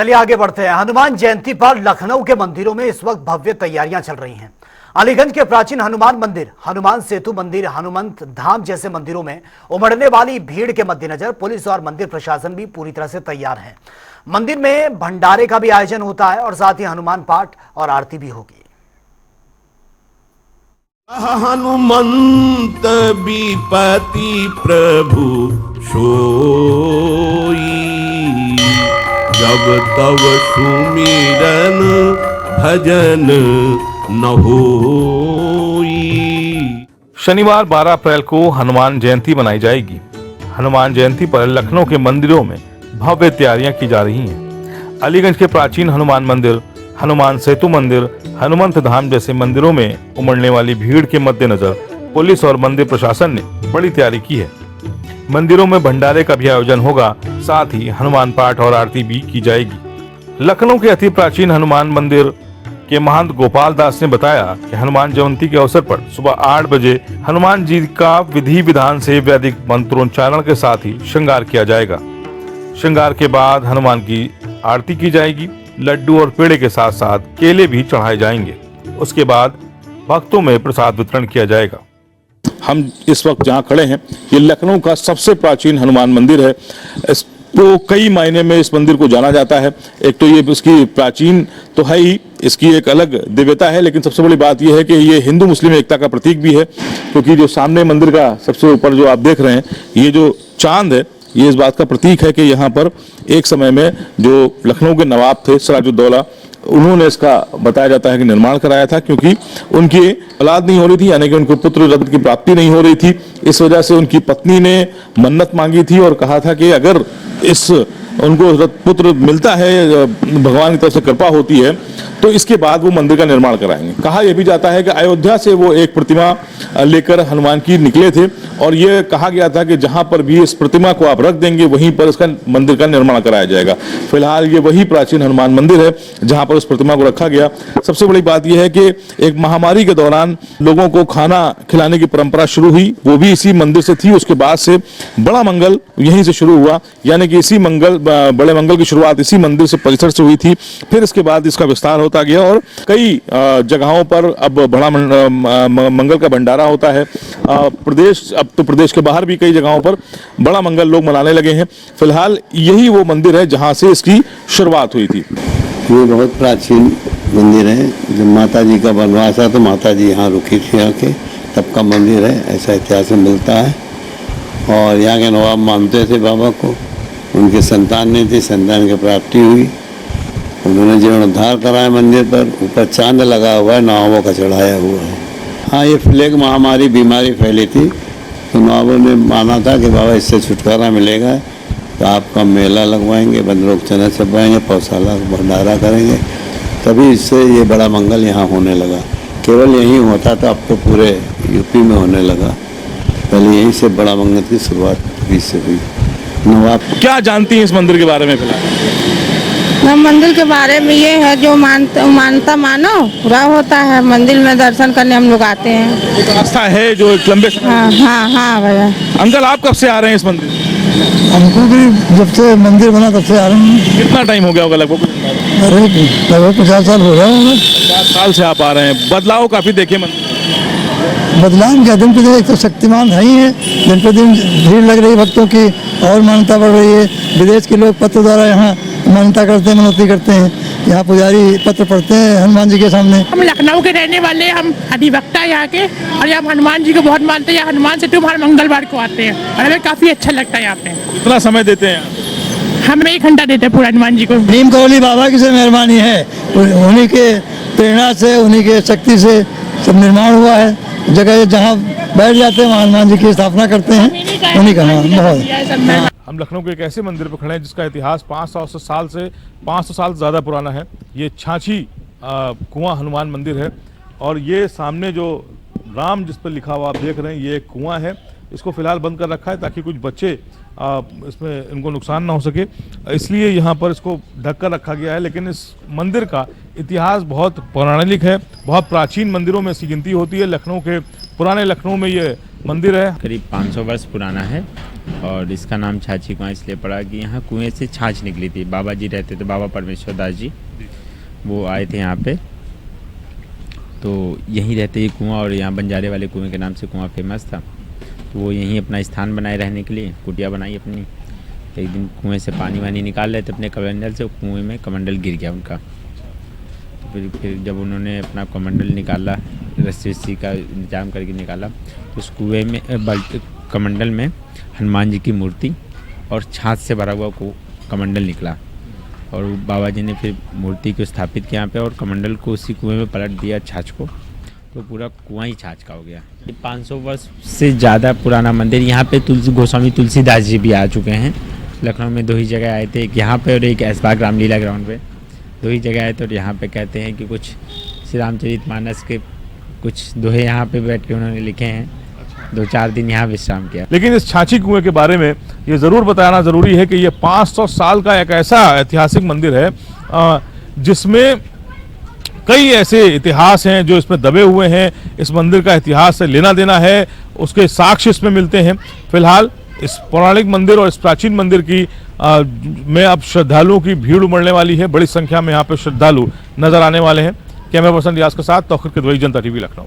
चलिए आगे बढ़ते हैं। हनुमान जयंती पर लखनऊ के मंदिरों में इस वक्त भव्य तैयारियां चल रही हैं। अलीगंज के प्राचीन हनुमान मंदिर, हनुमान सेतु मंदिर, हनुमंत धाम जैसे मंदिरों में उमड़ने वाली भीड़ के मद्देनजर पुलिस और मंदिर प्रशासन भी पूरी तरह से तैयार है। मंदिर में भंडारे का भी आयोजन होता है और साथ ही हनुमान पाठ और आरती भी होगी। हनुमंत विपति प्रभु सोई, जब तब सुमिरन भजन न होई। शनिवार 12 अप्रैल को हनुमान जयंती मनाई जाएगी। हनुमान जयंती पर लखनऊ के मंदिरों में भव्य तैयारियां की जा रही हैं। अलीगंज के प्राचीन हनुमान मंदिर, हनुमान सेतु मंदिर, हनुमंत धाम जैसे मंदिरों में उमड़ने वाली भीड़ के मद्देनजर पुलिस और मंदिर प्रशासन ने बड़ी तैयारी की है। मंदिरों में भंडारे का भी आयोजन होगा, साथ ही हनुमान पाठ और आरती भी की जाएगी। लखनऊ के अति प्राचीन हनुमान मंदिर के महंत गोपाल दास ने बताया कि हनुमान जयंती के अवसर पर सुबह 8 बजे हनुमान जी का विधि विधान से वैदिक मंत्रोच्चारण के साथ ही श्रृंगार किया जाएगा। श्रृंगार के बाद हनुमान की आरती की जाएगी। लड्डू और पेड़े के साथ साथ केले भी चढ़ाए जाएंगे। उसके बाद भक्तों में प्रसाद वितरण किया जाएगा। हम इस वक्त जहां खड़े हैं, ये लखनऊ का सबसे प्राचीन हनुमान मंदिर है। इसको कई मायने में इस मंदिर को जाना जाता है। एक तो ये इसकी प्राचीन तो है ही, इसकी एक अलग दिव्यता है, लेकिन सबसे बड़ी बात यह है कि ये हिंदू मुस्लिम एकता का प्रतीक भी है, क्योंकि जो सामने मंदिर का सबसे ऊपर जो आप देख रहे हैं, ये जो चांद है, ये इस बात का प्रतीक है कि यहाँ पर एक समय में जो लखनऊ के नवाब थे सिराजुद्दौला, उन्होंने इसका बताया जाता है कि निर्माण कराया था, क्योंकि उनकी औलाद नहीं हो रही थी, यानी कि उनको पुत्र रत्न की प्राप्ति नहीं हो रही थी। इस वजह से उनकी पत्नी ने मन्नत मांगी थी और कहा था कि अगर इस उनको पुत्र मिलता है, भगवान की तरफ से कृपा होती है, तो इसके बाद वो मंदिर का निर्माण कराएंगे। कहा यह भी जाता है कि अयोध्या से वो एक प्रतिमा लेकर हनुमान की निकले थे और ये कहा गया था कि जहां पर भी इस प्रतिमा को आप रख देंगे वहीं पर इसका मंदिर का निर्माण कराया जाएगा। फिलहाल ये वही प्राचीन हनुमान मंदिर है जहां पर उस प्रतिमा को रखा गया। सबसे बड़ी बात यह है कि एक महामारी के दौरान लोगों को खाना खिलाने की परंपरा शुरू हुई, वो भी इसी मंदिर से थी। उसके बाद से बड़ा मंगल यहीं से शुरू हुआ, यानी कि इसी बड़े मंगल की शुरुआत इसी मंदिर से परिसर से हुई थी। फिर इसके बाद इसका विस्तार होता गया और कई जगहों पर अब बड़ा मंगल का भंडारा होता है। अब तो प्रदेश के बाहर भी कई जगहों पर बड़ा मंगल लोग मनाने लगे हैं। फिलहाल यही वो मंदिर है जहां से इसकी शुरुआत हुई थी। ये बहुत प्राचीन मंदिर है। जब माता जी का वनवास था तो माता जी यहाँ रुकी थी, आके तब का मंदिर है, ऐसा इतिहास में मिलता है। और यहाँ के नवाब मानते थे बाबा को, उनके संतान नहीं थी, संतान की प्राप्ति हुई, उन्होंने जीर्णोद्धार कराया। मंदिर पर ऊपर चांद लगा हुआ है, नवाबों का चढ़ाया हुआ है। हाँ, ये प्लेग महामारी बीमारी फैली थी तो नवाबों ने माना था कि बाबा इससे छुटकारा मिलेगा तो आपका मेला लगवाएंगे, बंदरों चना चबाएंगे, पौशाला भंडारा करेंगे, तभी इससे ये बड़ा मंगल यहाँ होने लगा। केवल यहीं होता था, अब तो पूरे यूपी में होने लगा। पहले यहीं से बड़ा मंगल की शुरुआत इससे हुई। नवाब क्या जानती हैं इस मंदिर के बारे में? फिलहाल मंदिर के बारे में ये है, जो मानता मानो पूरा होता है। मंदिर में दर्शन करने हम लोग आते हैं। एक आस्था है जो एक लंबे हाँ भैया। अंकल, आप कब से आ रहे हैं इस मंदिर? हमको भी जब से मंदिर बना तब से आ रहे हैं। कितना टाइम हो गया होगा? लगभग 50 साल हो गया होगा। 50 साल से आप आ रहे हैं। बदलाव काफी देखे मंदिर? बदलाव क्या, दिन प्रतिदिन एक तो शक्तिमान है ही है, दिन प्रतिदिन भीड़ लग रही है भक्तों की और मान्यता बढ़ रही है। विदेश के लोग पत्र द्वारा यहाँ मान्यता करते हैं, मनौती करते हैं। यहाँ पुजारी पत्र पढ़ते हैं हनुमान जी के सामने। हम लखनऊ के रहने वाले, हम अधिवक्ता यहाँ के, और यहाँ हनुमान जी को बहुत मानते हैं। हनुमान से तो हर मंगलवार को आते हैं और हमें काफी अच्छा लगता है यहाँ पे। कितना समय देते हैं? हम 1 घंटा देते हैं पूरा हनुमान जी को। नीम करोली बाबा की से मेहरबानी है, उन्हीं के प्रेरणा से, उन्हीं के शक्ति से सब निर्माण हुआ है। जगह जहाँ बैठ जाते हैं वहाँ हनुमान जी की स्थापना करते हैं, उन्हीं का नाम बहुत। हम लखनऊ के एक ऐसे मंदिर पर खड़े हैं जिसका इतिहास 500 साल से ज़्यादा पुराना है। ये छाछी कुआं हनुमान मंदिर है और ये सामने जो राम जिस पर लिखा हुआ आप देख रहे हैं, ये एक कुआं है। इसको फिलहाल बंद कर रखा है ताकि कुछ बच्चे इसमें इनको नुकसान ना हो सके, इसलिए यहाँ पर इसको ढक कर रखा गया है। लेकिन इस मंदिर का इतिहास बहुत पौराणिक है, बहुत प्राचीन मंदिरों में इसकी गिनती होती है। लखनऊ के पुराने लखनऊ में ये मंदिर है, करीब 500 वर्ष पुराना है और इसका नाम छाछी कुआं इसलिए पड़ा कि यहाँ कुएं से छाछ निकली थी। बाबा जी रहते थे, बाबा परमेश्वर दास जी, वो आए थे यहाँ पे, तो यहीं रहते ये कुआं, और यहाँ बंजारे वाले कुएं के नाम से कुआं फेमस था। तो वो यहीं अपना स्थान बनाए रहने के लिए कुटिया बनाई अपनी। एक दिन कुएं से पानी वानी निकाल रहे थे अपने कमंडल से, कुएं में कमंडल गिर गया उनका। तो फिर जब उन्होंने अपना कमंडल निकाला, रस्सी का इंतजाम करके निकाला, तो उस कुएं में कमंडल में हनुमान जी की मूर्ति और छाछ से भरा हुआ कमंडल निकला। और बाबा जी ने फिर मूर्ति को स्थापित किया यहाँ पे, और कमंडल को उसी कुएं में पलट दिया छाछ को, तो पूरा कुआं ही छाछ का हो गया। ये 500 वर्ष से ज़्यादा पुराना मंदिर। यहाँ पे गोस्वामी तुलसीदास जी भी आ चुके हैं। लखनऊ में 2 ही जगह आए थे, एक यहाँ पे और एक ऐशबाग रामलीला ग्राउंड पे, 2 ही जगह आए थे। और यहाँ पे कहते हैं कि कुछ श्री रामचरितमानस के कुछ दोहे यहाँ पे बैठ के उन्होंने लिखे हैं। 2-4 दिन यहाँ विश्राम किया। लेकिन इस छाछी कुएं के बारे में ये ज़रूर बताना ज़रूरी है कि ये 500 साल का एक ऐसा ऐतिहासिक मंदिर है जिसमें कई ऐसे इतिहास हैं जो इसमें दबे हुए हैं। इस मंदिर का इतिहास से लेना देना है, उसके साक्ष्य इसमें मिलते हैं। फिलहाल इस पौराणिक मंदिर और इस प्राचीन मंदिर की में अब श्रद्धालुओं की भीड़ उमड़ने वाली है। बड़ी संख्या में यहाँ पे श्रद्धालु नजर आने वाले हैं। कैमरा पर्सन रियाज के साथ तौकीर किदवई, जनता टीवी, लखनऊ।